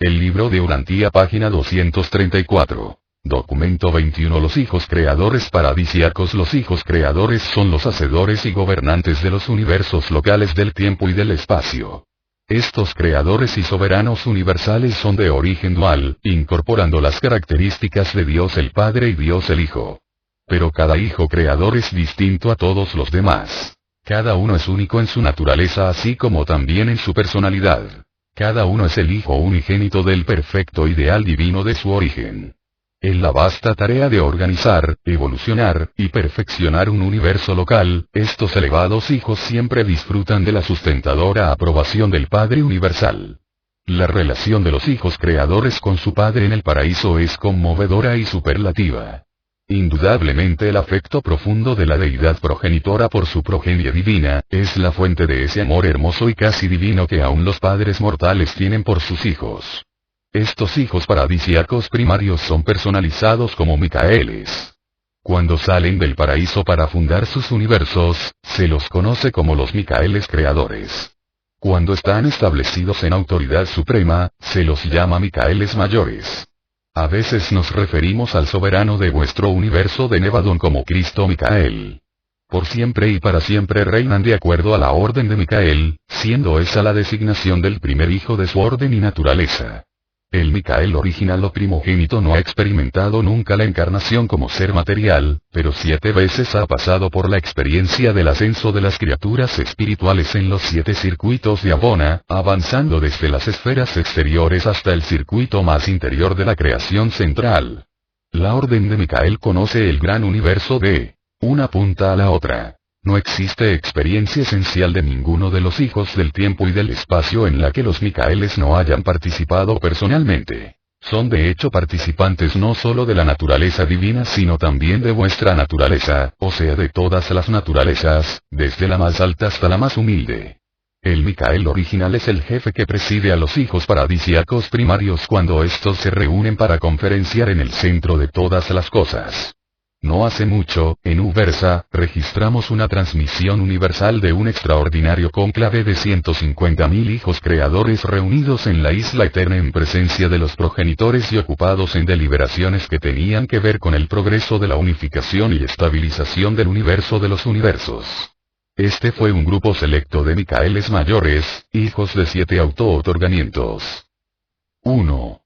El libro de Urantía, página 234. Documento 21. Los hijos creadores paradisíacos. Los hijos creadores son los hacedores y gobernantes de los universos locales del tiempo y del espacio. Estos creadores y soberanos universales son de origen dual, incorporando las características de Dios el Padre y Dios el Hijo. Pero cada hijo creador es distinto a todos los demás. Cada uno es único en su naturaleza así como también en su personalidad. Cada uno es el hijo unigénito del perfecto ideal divino de su origen. En la vasta tarea de organizar, evolucionar, y perfeccionar un universo local, estos elevados hijos siempre disfrutan de la sustentadora aprobación del Padre Universal. La relación de los hijos creadores con su Padre en el paraíso es conmovedora y superlativa. Indudablemente el afecto profundo de la deidad progenitora por su progenie divina, es la fuente de ese amor hermoso y casi divino que aún los padres mortales tienen por sus hijos. Estos hijos paradisíacos primarios son personalizados como Micaeles. Cuando salen del paraíso para fundar sus universos, se los conoce como los Micaeles creadores. Cuando están establecidos en autoridad suprema, se los llama Micaeles mayores. A veces nos referimos al soberano de vuestro universo de Nevadón como Cristo Micael. Por siempre y para siempre reinan de acuerdo a la orden de Micael, siendo esa la designación del primer hijo de su orden y naturaleza. El Micael original o primogénito no ha experimentado nunca la encarnación como ser material, pero 7 veces ha pasado por la experiencia del ascenso de las criaturas espirituales en los 7 circuitos de Abona, avanzando desde las esferas exteriores hasta el circuito más interior de la creación central. La orden de Micael conoce el gran universo de una punta a la otra. No existe experiencia esencial de ninguno de los hijos del tiempo y del espacio en la que los Micaeles no hayan participado personalmente. Son de hecho participantes no solo de la naturaleza divina sino también de vuestra naturaleza, o sea de todas las naturalezas, desde la más alta hasta la más humilde. El Micael original es el jefe que preside a los hijos paradisíacos primarios cuando estos se reúnen para conferenciar en el centro de todas las cosas. No hace mucho, en Uversa, registramos una transmisión universal de un extraordinario cónclave de 150.000 hijos creadores reunidos en la isla eterna en presencia de los progenitores y ocupados en deliberaciones que tenían que ver con el progreso de la unificación y estabilización del universo de los universos. Este fue un grupo selecto de Micaeles mayores, hijos de 7 auto-otorgamientos. 1.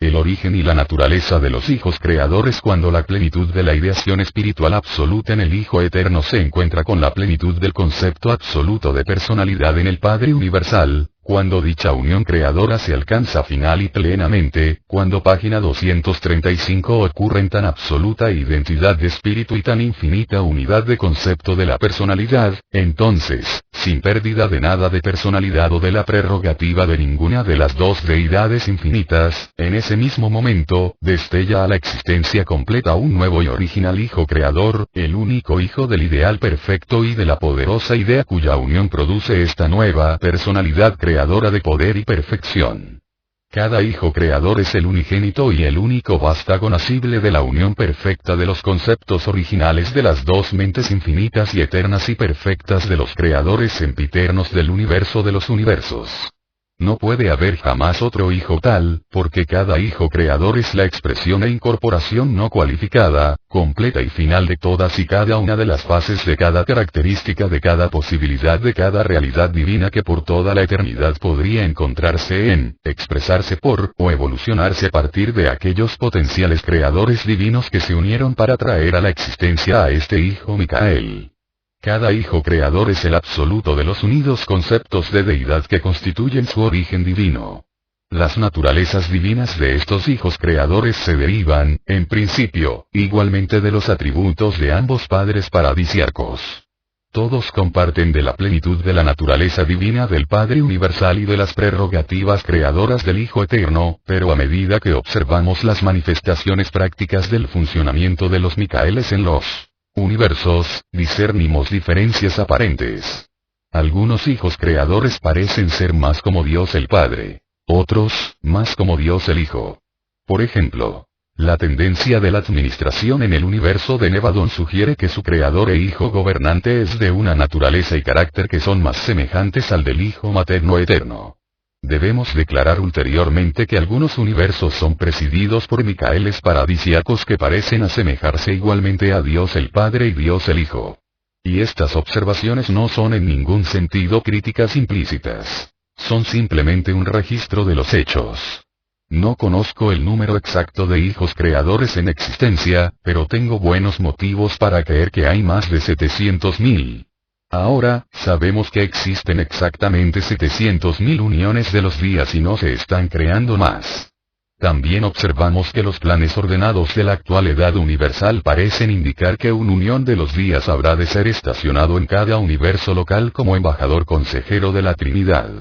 El origen y la naturaleza de los hijos creadores. Cuando la plenitud de la ideación espiritual absoluta en el Hijo Eterno se encuentra con la plenitud del concepto absoluto de personalidad en el Padre Universal, cuando dicha unión creadora se alcanza final y plenamente, cuando página 235 ocurren tan absoluta identidad de espíritu y tan infinita unidad de concepto de la personalidad, entonces, sin pérdida de nada de personalidad o de la prerrogativa de ninguna de las dos deidades infinitas, en ese mismo momento, destella a la existencia completa un nuevo y original Hijo Creador, el único Hijo del ideal perfecto y de la poderosa idea cuya unión produce esta nueva personalidad creadora de poder y perfección. Cada Hijo Creador es el unigénito y el único vástago nacible de la unión perfecta de los conceptos originales de las dos mentes infinitas y eternas y perfectas de los creadores sempiternos del universo de los universos. No puede haber jamás otro hijo tal, porque cada Hijo Creador es la expresión e incorporación no cualificada, completa y final de todas y cada una de las fases de cada característica de cada posibilidad de cada realidad divina que por toda la eternidad podría encontrarse en, expresarse por, o evolucionarse a partir de aquellos potenciales creadores divinos que se unieron para traer a la existencia a este Hijo Micael. Cada Hijo Creador es el absoluto de los unidos conceptos de deidad que constituyen su origen divino. Las naturalezas divinas de estos hijos creadores se derivan, en principio, igualmente de los atributos de ambos padres paradisíacos. Todos comparten de la plenitud de la naturaleza divina del Padre Universal y de las prerrogativas creadoras del Hijo Eterno, pero a medida que observamos las manifestaciones prácticas del funcionamiento de los Micaeles en los universos, discernimos diferencias aparentes. Algunos hijos creadores parecen ser más como Dios el Padre, otros, más como Dios el Hijo. Por ejemplo, la tendencia de la administración en el universo de Nevadón sugiere que su creador e hijo gobernante es de una naturaleza y carácter que son más semejantes al del Hijo Materno Eterno. Debemos declarar ulteriormente que algunos universos son presididos por Micaeles paradisíacos que parecen asemejarse igualmente a Dios el Padre y Dios el Hijo. Y estas observaciones no son en ningún sentido críticas implícitas. Son simplemente un registro de los hechos. No conozco el número exacto de hijos creadores en existencia, pero tengo buenos motivos para creer que hay más de 700.000. Ahora, sabemos que existen exactamente 700.000 uniones de los días y no se están creando más. También observamos que los planes ordenados de la actual edad universal parecen indicar que una unión de los días habrá de ser estacionado en cada universo local como embajador consejero de la Trinidad.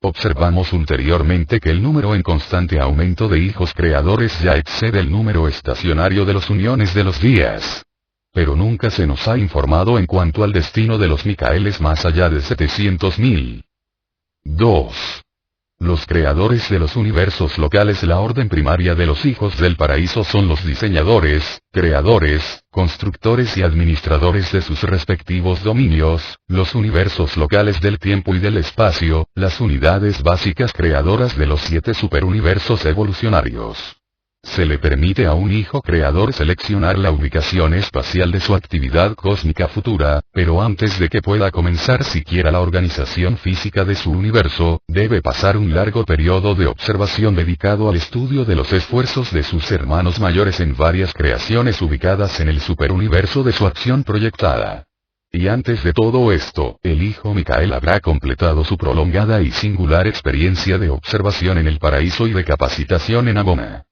Observamos ulteriormente que el número en constante aumento de hijos creadores ya excede el número estacionario de las uniones de los días. Pero nunca se nos ha informado en cuanto al destino de los Micaeles más allá de 700.000. 2. Los creadores de los universos locales. La orden primaria de los hijos del paraíso son los diseñadores, creadores, constructores y administradores de sus respectivos dominios, los universos locales del tiempo y del espacio, las unidades básicas creadoras de los 7 superuniversos evolucionarios. Se le permite a un hijo creador seleccionar la ubicación espacial de su actividad cósmica futura, pero antes de que pueda comenzar siquiera la organización física de su universo, debe pasar un largo periodo de observación dedicado al estudio de los esfuerzos de sus hermanos mayores en varias creaciones ubicadas en el superuniverso de su acción proyectada. Y antes de todo esto, el hijo Micael habrá completado su prolongada y singular experiencia de observación en el paraíso y de capacitación en Abona.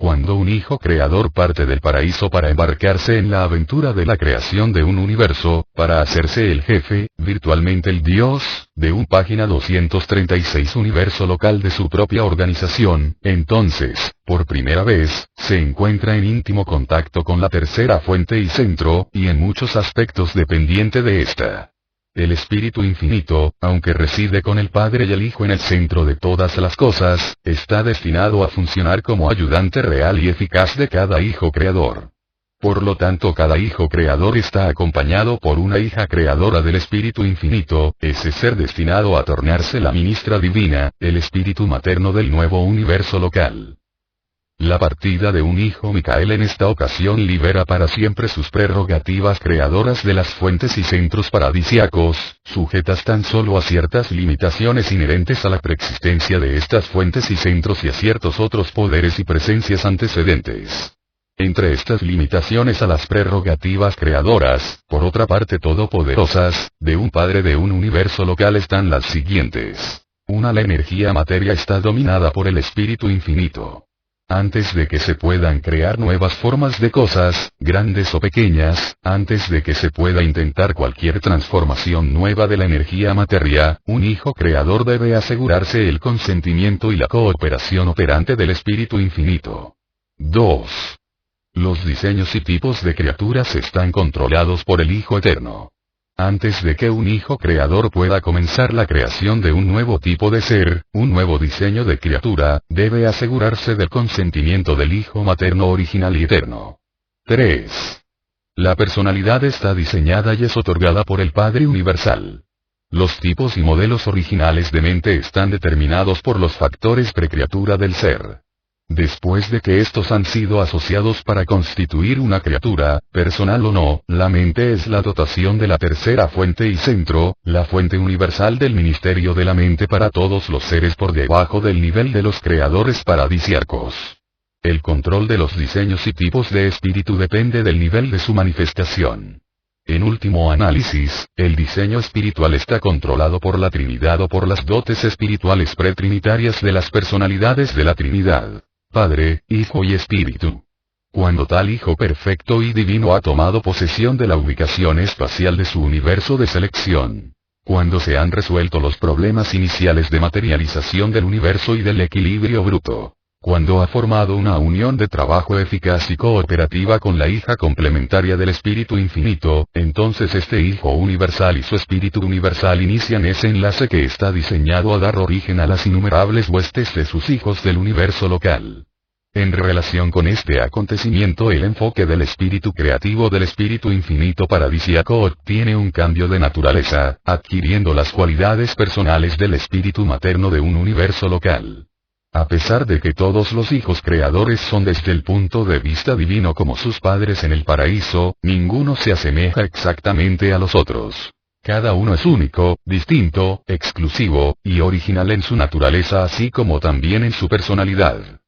Cuando un hijo creador parte del paraíso para embarcarse en la aventura de la creación de un universo, para hacerse el jefe, virtualmente el Dios, de un página 236 universo local de su propia organización, entonces, por primera vez, se encuentra en íntimo contacto con la tercera fuente y centro, y en muchos aspectos dependiente de esta. El Espíritu Infinito, aunque reside con el Padre y el Hijo en el centro de todas las cosas, está destinado a funcionar como ayudante real y eficaz de cada hijo creador. Por lo tanto, cada hijo creador está acompañado por una hija creadora del Espíritu Infinito, ese ser destinado a tornarse la ministra divina, el espíritu materno del nuevo universo local. La partida de un hijo Micael en esta ocasión libera para siempre sus prerrogativas creadoras de las fuentes y centros paradisíacos, sujetas tan solo a ciertas limitaciones inherentes a la preexistencia de estas fuentes y centros y a ciertos otros poderes y presencias antecedentes. Entre estas limitaciones a las prerrogativas creadoras, por otra parte todopoderosas, de un padre de un universo local están las siguientes. 1. La energía materia está dominada por el Espíritu Infinito. Antes de que se puedan crear nuevas formas de cosas, grandes o pequeñas, antes de que se pueda intentar cualquier transformación nueva de la energía materia, un hijo creador debe asegurarse el consentimiento y la cooperación operante del Espíritu Infinito. 2. Los diseños y tipos de criaturas están controlados por el Hijo Eterno. Antes de que un hijo creador pueda comenzar la creación de un nuevo tipo de ser, un nuevo diseño de criatura, debe asegurarse del consentimiento del Hijo Materno original y eterno. 3. La personalidad está diseñada y es otorgada por el Padre Universal. Los tipos y modelos originales de mente están determinados por los factores precriatura del ser. Después de que estos han sido asociados para constituir una criatura, personal o no, la mente es la dotación de la tercera fuente y centro, la fuente universal del ministerio de la mente para todos los seres por debajo del nivel de los creadores paradisiacos. El control de los diseños y tipos de espíritu depende del nivel de su manifestación. En último análisis, el diseño espiritual está controlado por la Trinidad o por las dotes espirituales pretrinitarias de las personalidades de la Trinidad. Padre, Hijo y Espíritu. Cuando tal Hijo perfecto y divino ha tomado posesión de la ubicación espacial de su universo de selección. Cuando se han resuelto los problemas iniciales de materialización del universo y del equilibrio bruto. Cuando ha formado una unión de trabajo eficaz y cooperativa con la hija complementaria del Espíritu Infinito, entonces este Hijo Universal y su Espíritu Universal inician ese enlace que está diseñado a dar origen a las innumerables huestes de sus hijos del universo local. En relación con este acontecimiento, el enfoque del espíritu creativo del espíritu infinito paradisíaco obtiene un cambio de naturaleza, adquiriendo las cualidades personales del espíritu materno de un universo local. A pesar de que todos los hijos creadores son desde el punto de vista divino como sus padres en el paraíso, ninguno se asemeja exactamente a los otros. Cada uno es único, distinto, exclusivo, y original en su naturaleza así como también en su personalidad.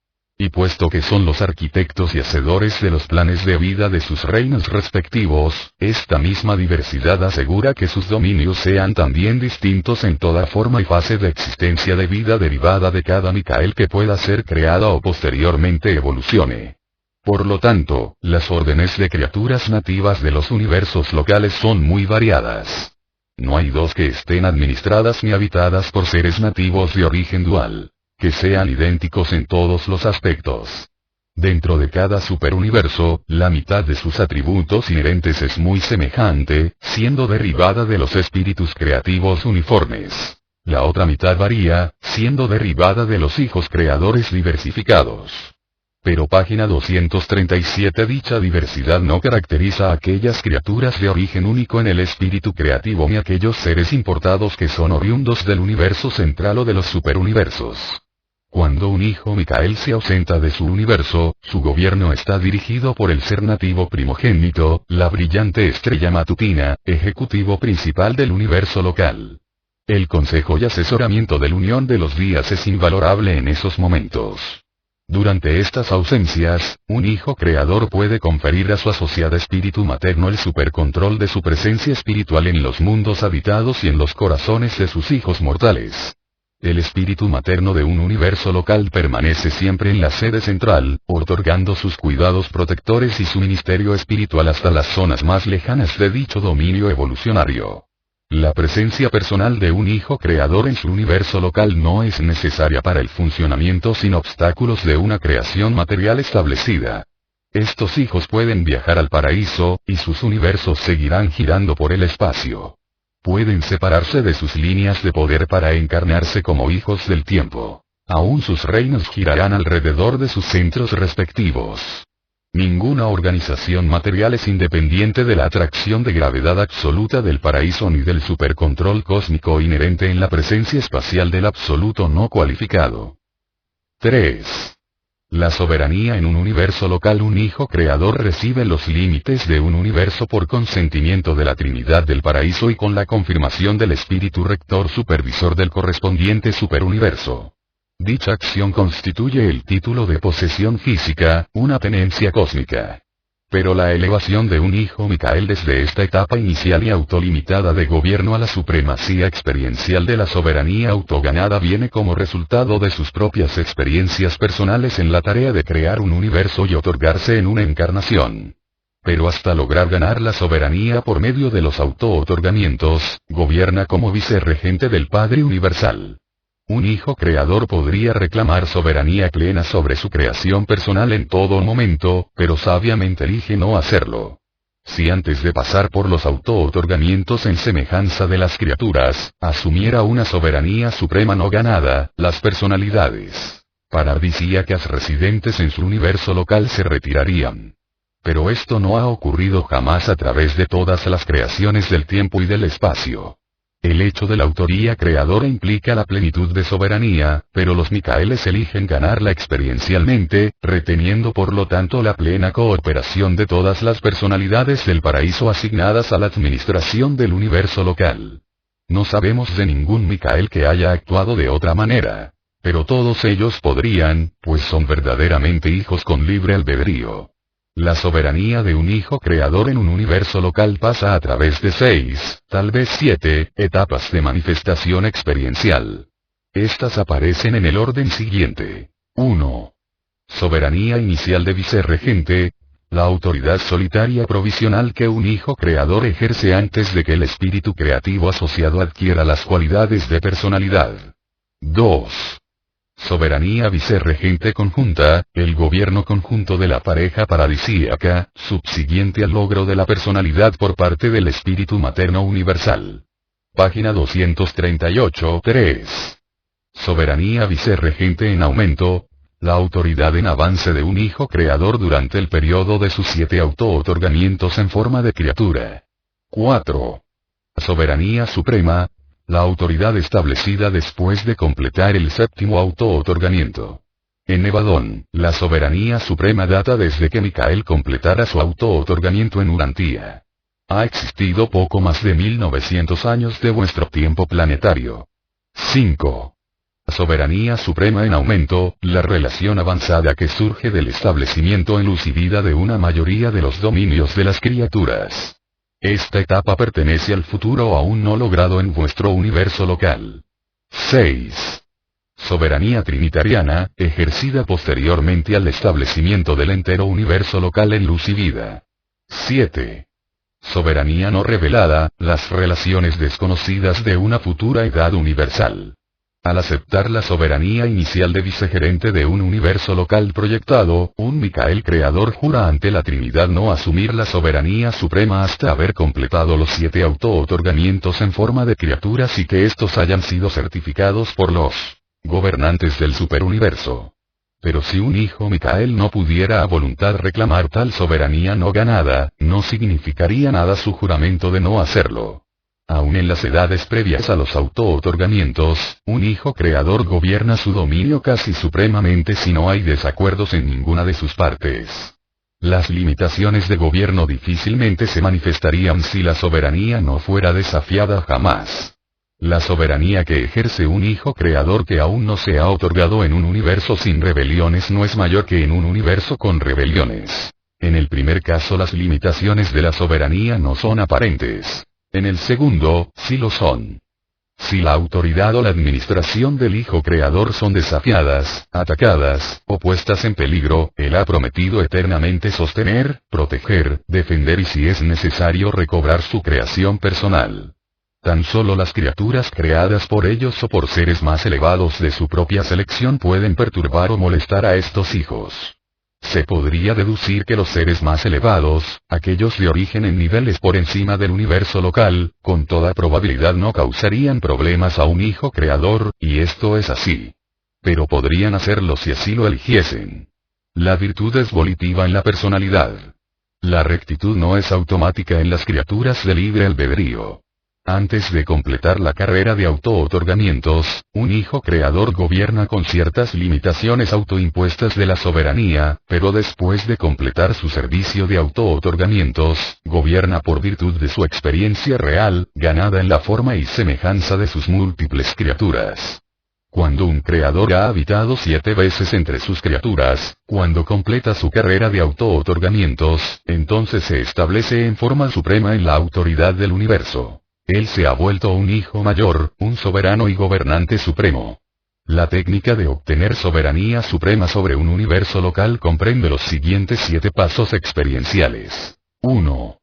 Y puesto que son los arquitectos y hacedores de los planes de vida de sus reinos respectivos, esta misma diversidad asegura que sus dominios sean también distintos en toda forma y fase de existencia de vida derivada de cada Micael que pueda ser creada o posteriormente evolucione. Por lo tanto, las órdenes de criaturas nativas de los universos locales son muy variadas. No hay dos que estén administradas ni habitadas por seres nativos de origen dual, que sean idénticos en todos los aspectos. Dentro de cada superuniverso, la mitad de sus atributos inherentes es muy semejante, siendo derivada de los espíritus creativos uniformes. La otra mitad varía, siendo derivada de los hijos creadores diversificados. Pero página 237. Dicha diversidad no caracteriza a aquellas criaturas de origen único en el espíritu creativo ni aquellos seres importados que son oriundos del universo central o de los superuniversos. Cuando un hijo Micael se ausenta de su universo, su gobierno está dirigido por el ser nativo primogénito, la brillante estrella matutina, ejecutivo principal del universo local. El consejo y asesoramiento del Unión de los Días es invalorable en esos momentos. Durante estas ausencias, un hijo creador puede conferir a su asociado espíritu materno el supercontrol de su presencia espiritual en los mundos habitados y en los corazones de sus hijos mortales. El espíritu materno de un universo local permanece siempre en la sede central, otorgando sus cuidados protectores y su ministerio espiritual hasta las zonas más lejanas de dicho dominio evolucionario. La presencia personal de un hijo creador en su universo local no es necesaria para el funcionamiento sin obstáculos de una creación material establecida. Estos hijos pueden viajar al paraíso, y sus universos seguirán girando por el espacio. Pueden separarse de sus líneas de poder para encarnarse como hijos del tiempo. Aún sus reinos girarán alrededor de sus centros respectivos. Ninguna organización material es independiente de la atracción de gravedad absoluta del paraíso ni del supercontrol cósmico inherente en la presencia espacial del absoluto no cualificado. 3. La soberanía en un universo local. Un hijo creador recibe los límites de un universo por consentimiento de la Trinidad del Paraíso y con la confirmación del Espíritu Rector Supervisor del correspondiente superuniverso. Dicha acción constituye el título de posesión física, una tenencia cósmica. Pero la elevación de un hijo Micael desde esta etapa inicial y autolimitada de gobierno a la supremacía experiencial de la soberanía autoganada viene como resultado de sus propias experiencias personales en la tarea de crear un universo y otorgarse en una encarnación. Pero hasta lograr ganar la soberanía por medio de los auto-otorgamientos, gobierna como vicerregente del Padre Universal. Un hijo creador podría reclamar soberanía plena sobre su creación personal en todo momento, pero sabiamente elige no hacerlo. Si antes de pasar por los auto-otorgamientos en semejanza de las criaturas, asumiera una soberanía suprema no ganada, las personalidades paradisíacas residentes en su universo local se retirarían. Pero esto no ha ocurrido jamás a través de todas las creaciones del tiempo y del espacio. El hecho de la autoría creadora implica la plenitud de soberanía, pero los Micaeles eligen ganarla experiencialmente, reteniendo por lo tanto la plena cooperación de todas las personalidades del paraíso asignadas a la administración del universo local. No sabemos de ningún Micael que haya actuado de otra manera. Pero todos ellos podrían, pues son verdaderamente hijos con libre albedrío. La soberanía de un hijo creador en un universo local pasa a través de 6, tal vez 7, etapas de manifestación experiencial. Estas aparecen en el orden siguiente. 1. Soberanía inicial de vicerregente, la autoridad solitaria provisional que un hijo creador ejerce antes de que el espíritu creativo asociado adquiera las cualidades de personalidad. 2. Soberanía vicerregente conjunta, el gobierno conjunto de la pareja paradisíaca, subsiguiente al logro de la personalidad por parte del espíritu materno universal. Página 238. 3. Soberanía vicerregente en aumento, La autoridad en avance de un hijo creador durante el periodo de sus 7 auto-otorgamientos en forma de criatura. 4. Soberanía suprema, la autoridad establecida después de completar el 7º auto-otorgamiento. En Nevadón, la soberanía suprema data desde que Micael completara su auto-otorgamiento en Urantia. Ha existido poco más de 1900 años de vuestro tiempo planetario. 5. Soberanía suprema en aumento, la relación avanzada que surge del establecimiento en luz y vida de una mayoría de los dominios de las criaturas. Esta etapa pertenece al futuro aún no logrado en vuestro universo local. 6. Soberanía trinitariana, ejercida posteriormente al establecimiento del entero universo local en luz y vida. 7. Soberanía no revelada, las relaciones desconocidas de una futura edad universal. Al aceptar la soberanía inicial de vicegerente de un universo local proyectado, un Micael creador jura ante la Trinidad no asumir la soberanía suprema hasta haber completado los 7 auto-otorgamientos en forma de criaturas y que estos hayan sido certificados por los gobernantes del superuniverso. Pero si un hijo Micael no pudiera a voluntad reclamar tal soberanía no ganada, no significaría nada su juramento de no hacerlo. Aún en las edades previas a los auto-otorgamientos, un hijo creador gobierna su dominio casi supremamente si no hay desacuerdos en ninguna de sus partes. Las limitaciones de gobierno difícilmente se manifestarían si la soberanía no fuera desafiada jamás. La soberanía que ejerce un hijo creador que aún no se ha otorgado en un universo sin rebeliones no es mayor que en un universo con rebeliones. En el primer caso las limitaciones de la soberanía no son aparentes. En el segundo, sí lo son. Si la autoridad o la administración del hijo creador son desafiadas, atacadas, o puestas en peligro, él ha prometido eternamente sostener, proteger, defender y si es necesario recobrar su creación personal. Tan solo las criaturas creadas por ellos o por seres más elevados de su propia selección pueden perturbar o molestar a estos hijos. Se podría deducir que los seres más elevados, aquellos de origen en niveles por encima del universo local, con toda probabilidad no causarían problemas a un hijo creador, y esto es así. Pero podrían hacerlo si así lo eligiesen. La virtud es volitiva en la personalidad. La rectitud no es automática en las criaturas de libre albedrío. Antes de completar la carrera de auto-otorgamientos, un hijo creador gobierna con ciertas limitaciones autoimpuestas de la soberanía, pero después de completar su servicio de auto-otorgamientos, gobierna por virtud de su experiencia real, ganada en la forma y semejanza de sus múltiples criaturas. Cuando un creador ha habitado 7 veces entre sus criaturas, cuando completa su carrera de auto-otorgamientos, entonces se establece en forma suprema en la autoridad del universo. Él se ha vuelto un hijo mayor, un soberano y gobernante supremo. La técnica de obtener soberanía suprema sobre un universo local comprende los siguientes 7 pasos experienciales. 1.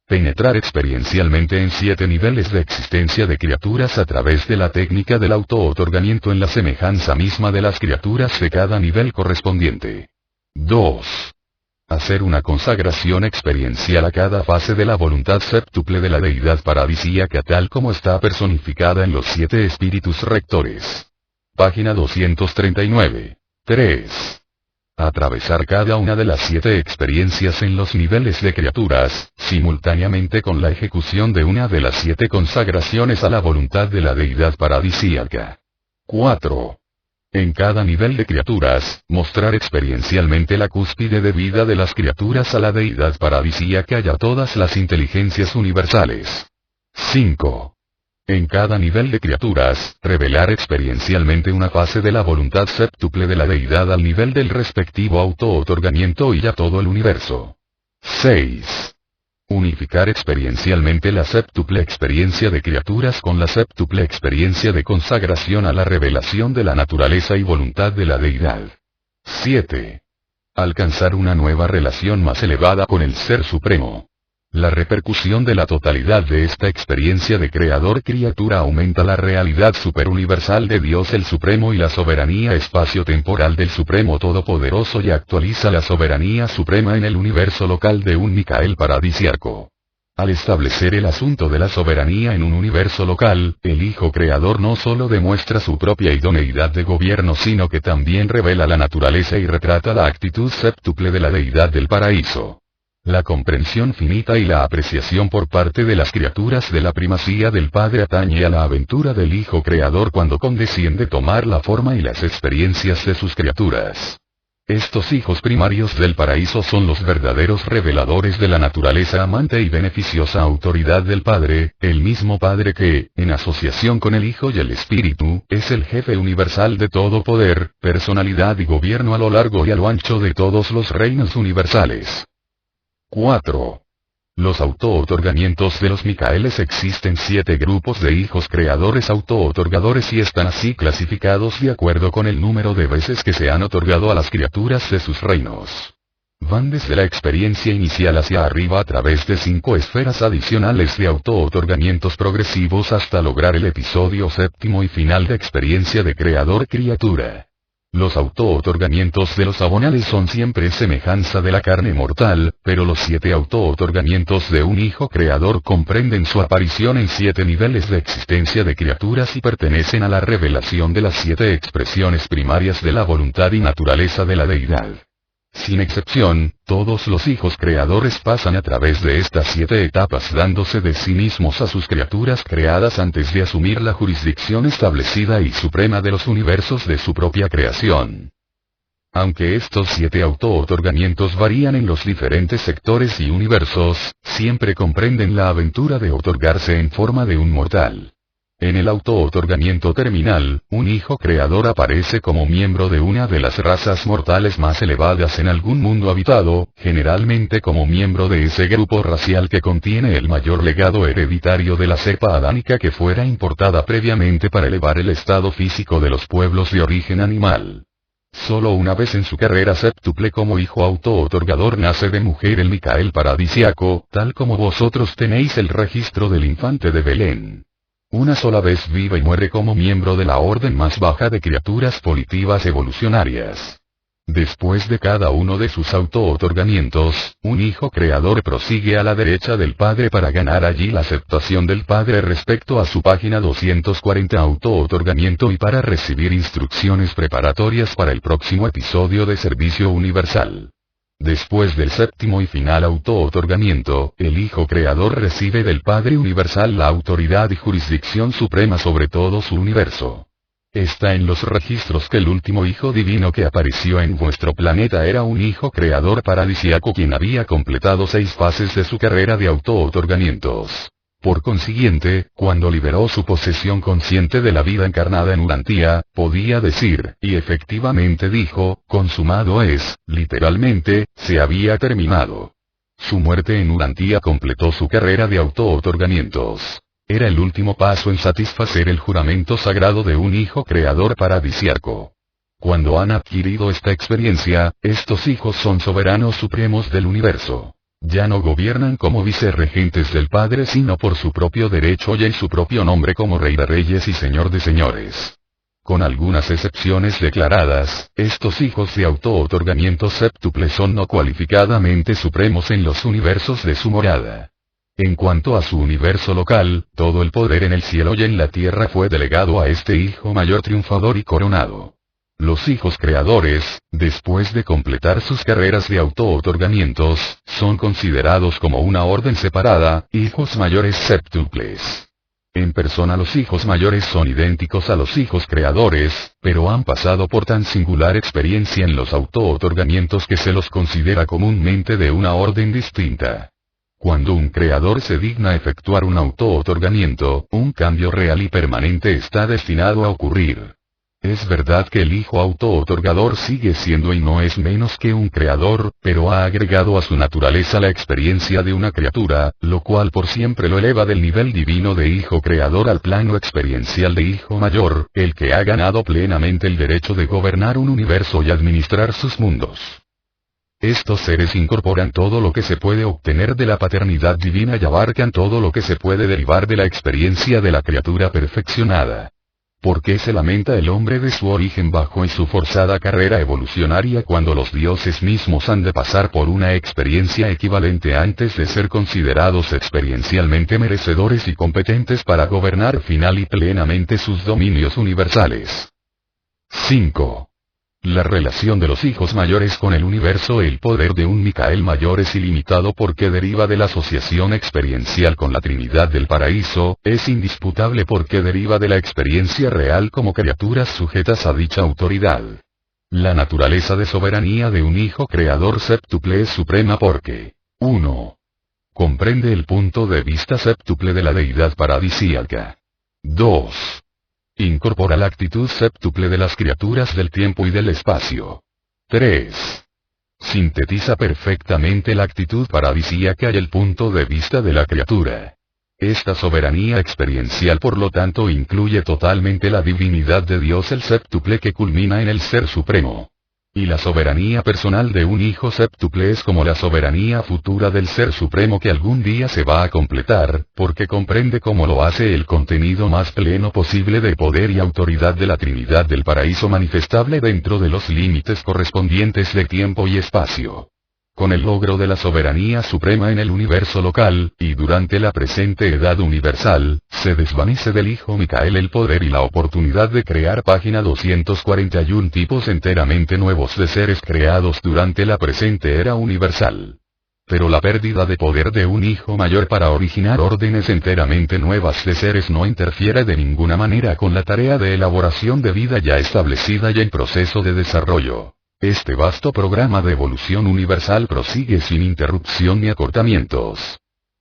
Penetrar experiencialmente en 7 niveles de existencia de criaturas a través de la técnica del auto-otorgamiento en la semejanza misma de las criaturas de cada nivel correspondiente. 2. Hacer una consagración experiencial a cada fase de la voluntad séptuple de la deidad paradisíaca tal como está personificada en los 7 espíritus rectores. Página 239. 3. Atravesar cada una de las 7 experiencias en los niveles de criaturas, simultáneamente con la ejecución de una de las 7 consagraciones a la voluntad de la deidad paradisíaca. 4. En cada nivel de criaturas, mostrar experiencialmente la cúspide de vida de las criaturas a la deidad paradisíaca y a todas las inteligencias universales. 5. En cada nivel de criaturas, revelar experiencialmente una fase de la voluntad séptuple de la deidad al nivel del respectivo auto-otorgamiento y a todo el universo. 6. Unificar experiencialmente la séptuple experiencia de criaturas con la séptuple experiencia de consagración a la revelación de la naturaleza y voluntad de la deidad. 7. Alcanzar una nueva relación más elevada con el Ser Supremo. La repercusión de la totalidad de esta experiencia de creador-criatura aumenta la realidad superuniversal de Dios el Supremo y la soberanía espacio-temporal del Supremo Todopoderoso y actualiza la soberanía suprema en el universo local de un Micael paradisiaco. Al establecer el asunto de la soberanía en un universo local, el Hijo Creador no solo demuestra su propia idoneidad de gobierno sino que también revela la naturaleza y retrata la actitud séptuple de la deidad del paraíso. La comprensión finita y la apreciación por parte de las criaturas de la primacía del Padre atañe a la aventura del Hijo Creador cuando condesciende tomar la forma y las experiencias de sus criaturas. Estos hijos primarios del paraíso son los verdaderos reveladores de la naturaleza amante y beneficiosa autoridad del Padre, el mismo Padre que, en asociación con el Hijo y el Espíritu, es el jefe universal de todo poder, personalidad y gobierno a lo largo y a lo ancho de todos los reinos universales. 4. Los auto-otorgamientos de los Micaeles. Existen 7 grupos de hijos creadores auto-otorgadores y están así clasificados de acuerdo con el número de veces que se han otorgado a las criaturas de sus reinos. Van desde la experiencia inicial hacia arriba a través de 5 esferas adicionales de auto-otorgamientos progresivos hasta lograr el episodio séptimo y final de experiencia de creador-criatura. Los auto-otorgamientos de los abonales son siempre semejanza de la carne mortal, pero los 7 auto-otorgamientos de un hijo creador comprenden su aparición en 7 niveles de existencia de criaturas y pertenecen a la revelación de las 7 expresiones primarias de la voluntad y naturaleza de la deidad. Sin excepción, todos los hijos creadores pasan a través de estas 7 etapas dándose de sí mismos a sus criaturas creadas antes de asumir la jurisdicción establecida y suprema de los universos de su propia creación. Aunque estos 7 auto-otorgamientos varían en los diferentes sectores y universos, siempre comprenden la aventura de otorgarse en forma de un mortal. En el auto-otorgamiento terminal, un hijo creador aparece como miembro de una de las razas mortales más elevadas en algún mundo habitado, generalmente como miembro de ese grupo racial que contiene el mayor legado hereditario de la cepa adánica que fuera importada previamente para elevar el estado físico de los pueblos de origen animal. Solo una vez en su carrera séptuple como hijo auto-otorgador nace de mujer el Micael paradisiaco, tal como vosotros tenéis el registro del infante de Belén. Una sola vez vive y muere como miembro de la orden más baja de criaturas volitivas evolucionarias. Después de cada uno de sus auto-otorgamientos, un hijo creador prosigue a la derecha del Padre para ganar allí la aceptación del Padre respecto a su página 240 auto-otorgamiento y para recibir instrucciones preparatorias para el próximo episodio de Servicio Universal. Después del séptimo y final auto-otorgamiento, el Hijo Creador recibe del Padre Universal la autoridad y jurisdicción suprema sobre todo su universo. Está en los registros que el último Hijo Divino que apareció en vuestro planeta era un Hijo Creador paradisiaco quien había completado 6 fases de su carrera de auto-otorgamientos. Por consiguiente, cuando liberó su posesión consciente de la vida encarnada en Urantia, podía decir, y efectivamente dijo, consumado es, literalmente, se había terminado. Su muerte en Urantia completó su carrera de auto-otorgamientos. Era el último paso en satisfacer el juramento sagrado de un hijo creador paradisiaco. Cuando han adquirido esta experiencia, estos hijos son soberanos supremos del universo. Ya no gobiernan como vicerregentes del Padre sino por su propio derecho y en su propio nombre como Rey de Reyes y Señor de Señores. Con algunas excepciones declaradas, estos hijos de auto-otorgamiento séptuple son no cualificadamente supremos en los universos de su morada. En cuanto a su universo local, todo el poder en el cielo y en la tierra fue delegado a este hijo mayor triunfador y coronado. Los hijos creadores, después de completar sus carreras de auto-otorgamientos, son considerados como una orden separada, hijos mayores séptuples. En persona los hijos mayores son idénticos a los hijos creadores, pero han pasado por tan singular experiencia en los auto-otorgamientos que se los considera comúnmente de una orden distinta. Cuando un creador se digna efectuar un auto-otorgamiento, un cambio real y permanente está destinado a ocurrir. Es verdad que el hijo auto-otorgador sigue siendo y no es menos que un creador, pero ha agregado a su naturaleza la experiencia de una criatura, lo cual por siempre lo eleva del nivel divino de hijo creador al plano experiencial de hijo mayor, el que ha ganado plenamente el derecho de gobernar un universo y administrar sus mundos. Estos seres incorporan todo lo que se puede obtener de la paternidad divina y abarcan todo lo que se puede derivar de la experiencia de la criatura perfeccionada. ¿Por qué se lamenta el hombre de su origen bajo en su forzada carrera evolucionaria cuando los dioses mismos han de pasar por una experiencia equivalente antes de ser considerados experiencialmente merecedores y competentes para gobernar final y plenamente sus dominios universales? 5. La relación de los hijos mayores con el universo. El poder de un Micael mayor es ilimitado porque deriva de la asociación experiencial con la Trinidad del Paraíso, es indisputable porque deriva de la experiencia real como criaturas sujetas a dicha autoridad. La naturaleza de soberanía de un hijo creador séptuple es suprema porque 1. Comprende el punto de vista séptuple de la deidad paradisíaca. 2. Incorpora la actitud séptuple de las criaturas del tiempo y del espacio. 3. Sintetiza perfectamente la actitud paradisíaca y el punto de vista de la criatura. Esta soberanía experiencial por lo tanto incluye totalmente la divinidad de Dios el séptuple que culmina en el Ser Supremo. Y la soberanía personal de un hijo séptuple es como la soberanía futura del Ser Supremo que algún día se va a completar, porque comprende como lo hace el contenido más pleno posible de poder y autoridad de la Trinidad del Paraíso manifestable dentro de los límites correspondientes de tiempo y espacio. Con el logro de la soberanía suprema en el universo local, y durante la presente edad universal, se desvanece del hijo Micael el poder y la oportunidad de crear. Página 241 tipos enteramente nuevos de seres creados durante la presente era universal. Pero la pérdida de poder de un hijo mayor para originar órdenes enteramente nuevas de seres no interfiere de ninguna manera con la tarea de elaboración de vida ya establecida y en proceso de desarrollo. Este vasto programa de evolución universal prosigue sin interrupción ni acortamientos.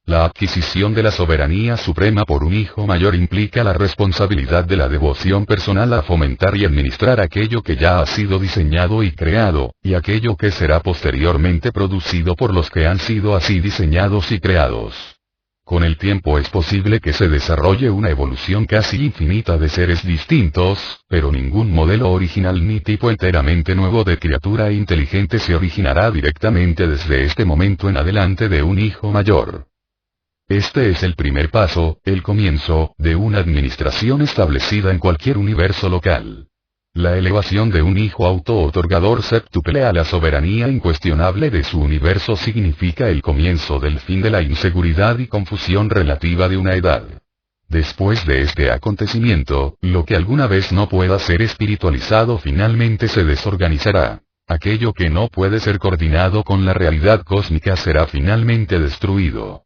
La adquisición de la soberanía suprema por un hijo mayor implica la responsabilidad de la devoción personal a fomentar y administrar aquello que ya ha sido diseñado y creado, y aquello que será posteriormente producido por los que han sido así diseñados y creados. Con el tiempo es posible que se desarrolle una evolución casi infinita de seres distintos, pero ningún modelo original ni tipo enteramente nuevo de criatura inteligente se originará directamente desde este momento en adelante de un hijo mayor. Este es el primer paso, el comienzo, de una administración establecida en cualquier universo local. La elevación de un hijo auto-otorgador séptuple a la soberanía incuestionable de su universo significa el comienzo del fin de la inseguridad y confusión relativa de una edad. Después de este acontecimiento, lo que alguna vez no pueda ser espiritualizado finalmente se desorganizará. Aquello que no puede ser coordinado con la realidad cósmica será finalmente destruido.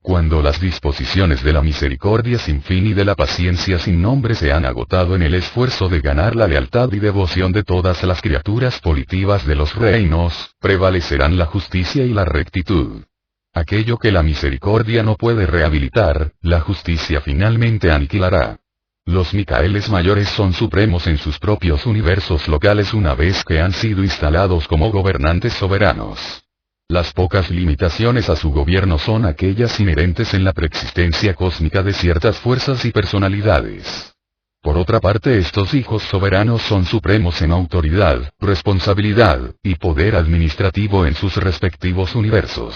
Cuando las disposiciones de la misericordia sin fin y de la paciencia sin nombre se han agotado en el esfuerzo de ganar la lealtad y devoción de todas las criaturas volitivas de los reinos, prevalecerán la justicia y la rectitud. Aquello que la misericordia no puede rehabilitar, la justicia finalmente aniquilará. Los Micaeles mayores son supremos en sus propios universos locales una vez que han sido instalados como gobernantes soberanos. Las pocas limitaciones a su gobierno son aquellas inherentes en la preexistencia cósmica de ciertas fuerzas y personalidades. Por otra parte, estos hijos soberanos son supremos en autoridad, responsabilidad, y poder administrativo en sus respectivos universos.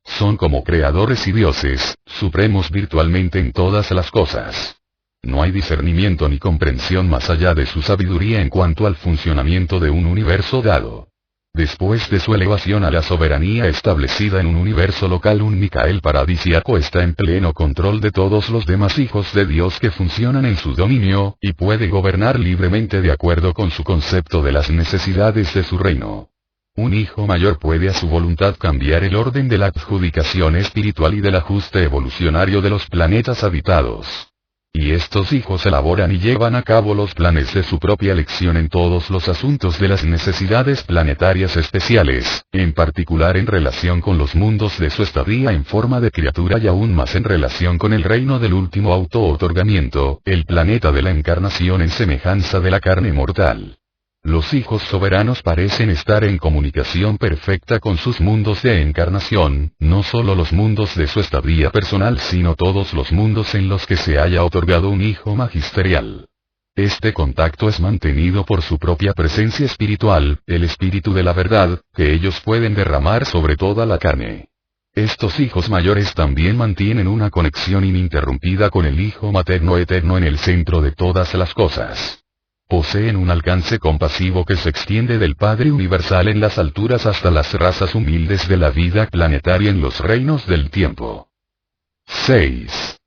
Son como creadores y dioses, supremos virtualmente en todas las cosas. No hay discernimiento ni comprensión más allá de su sabiduría en cuanto al funcionamiento de un universo dado. Después de su elevación a la soberanía establecida en un universo local, un Micael paradisíaco está en pleno control de todos los demás hijos de Dios que funcionan en su dominio, y puede gobernar libremente de acuerdo con su concepto de las necesidades de su reino. Un hijo mayor puede a su voluntad cambiar el orden de la adjudicación espiritual y del ajuste evolucionario de los planetas habitados. Y estos hijos elaboran y llevan a cabo los planes de su propia elección en todos los asuntos de las necesidades planetarias especiales, en particular en relación con los mundos de su estadía en forma de criatura y aún más en relación con el reino del último auto-otorgamiento, el planeta de la encarnación en semejanza de la carne mortal. Los hijos soberanos parecen estar en comunicación perfecta con sus mundos de encarnación, no solo los mundos de su estadía personal sino todos los mundos en los que se haya otorgado un hijo magisterial. Este contacto es mantenido por su propia presencia espiritual, el espíritu de la verdad, que ellos pueden derramar sobre toda la carne. Estos hijos mayores también mantienen una conexión ininterrumpida con el Hijo Materno Eterno en el centro de todas las cosas. Poseen un alcance compasivo que se extiende del Padre Universal en las alturas hasta las razas humildes de la vida planetaria en los reinos del tiempo. 6.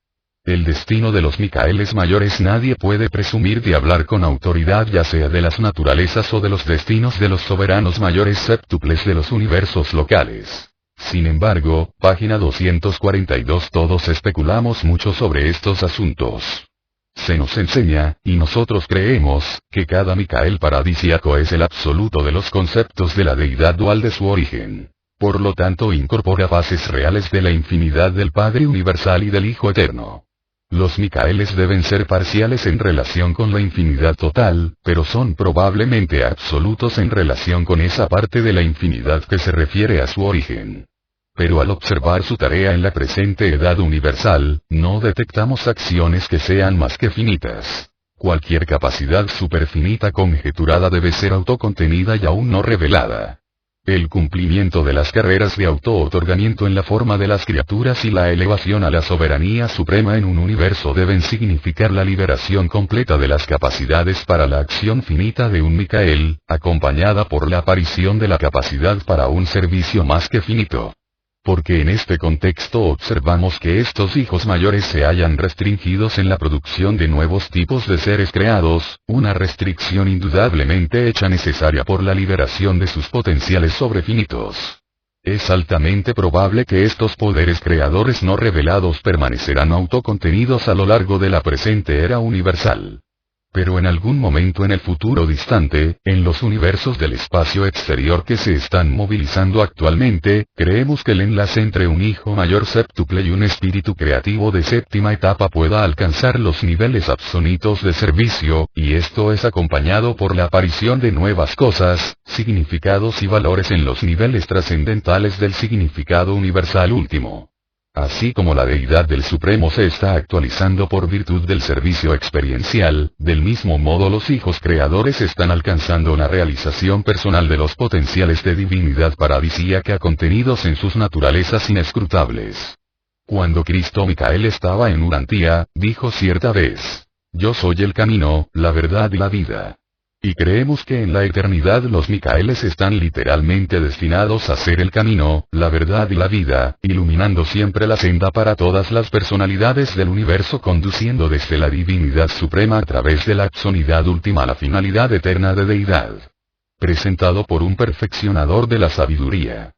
El destino de los Micaeles mayores. Nadie puede presumir de hablar con autoridad ya sea de las naturalezas o de los destinos de los soberanos mayores séptuples de los universos locales. Sin embargo, página 242. Todos especulamos mucho sobre estos asuntos. Se nos enseña, y nosotros creemos, que cada Micael paradisíaco es el absoluto de los conceptos de la deidad dual de su origen. Por lo tanto incorpora fases reales de la infinidad del Padre Universal y del Hijo Eterno. Los Micaeles deben ser parciales en relación con la infinidad total, pero son probablemente absolutos en relación con esa parte de la infinidad que se refiere a su origen. Pero al observar su tarea en la presente edad universal, no detectamos acciones que sean más que finitas. Cualquier capacidad superfinita conjeturada debe ser autocontenida y aún no revelada. El cumplimiento de las carreras de auto-otorgamiento en la forma de las criaturas y la elevación a la soberanía suprema en un universo deben significar la liberación completa de las capacidades para la acción finita de un Micael, acompañada por la aparición de la capacidad para un servicio más que finito. Porque en este contexto observamos que estos hijos mayores se hallan restringidos en la producción de nuevos tipos de seres creados, una restricción indudablemente hecha necesaria por la liberación de sus potenciales sobrefinitos. Es altamente probable que estos poderes creadores no revelados permanecerán autocontenidos a lo largo de la presente era universal. Pero en algún momento en el futuro distante, en los universos del espacio exterior que se están movilizando actualmente, creemos que el enlace entre un hijo mayor séptuple y un espíritu creativo de séptima etapa pueda alcanzar los niveles absonitos de servicio, y esto es acompañado por la aparición de nuevas cosas, significados y valores en los niveles trascendentales del significado universal último. Así como la deidad del Supremo se está actualizando por virtud del servicio experiencial, del mismo modo los hijos creadores están alcanzando una realización personal de los potenciales de divinidad paradisíaca contenidos en sus naturalezas inescrutables. Cuando Cristo Micael estaba en Urantía, dijo cierta vez: "Yo soy el camino, la verdad y la vida". Y creemos que en la eternidad los Micaeles están literalmente destinados a ser el camino, la verdad y la vida, iluminando siempre la senda para todas las personalidades del universo, conduciendo desde la divinidad suprema a través de la absonidad última a la finalidad eterna de deidad. Presentado por un perfeccionador de la sabiduría.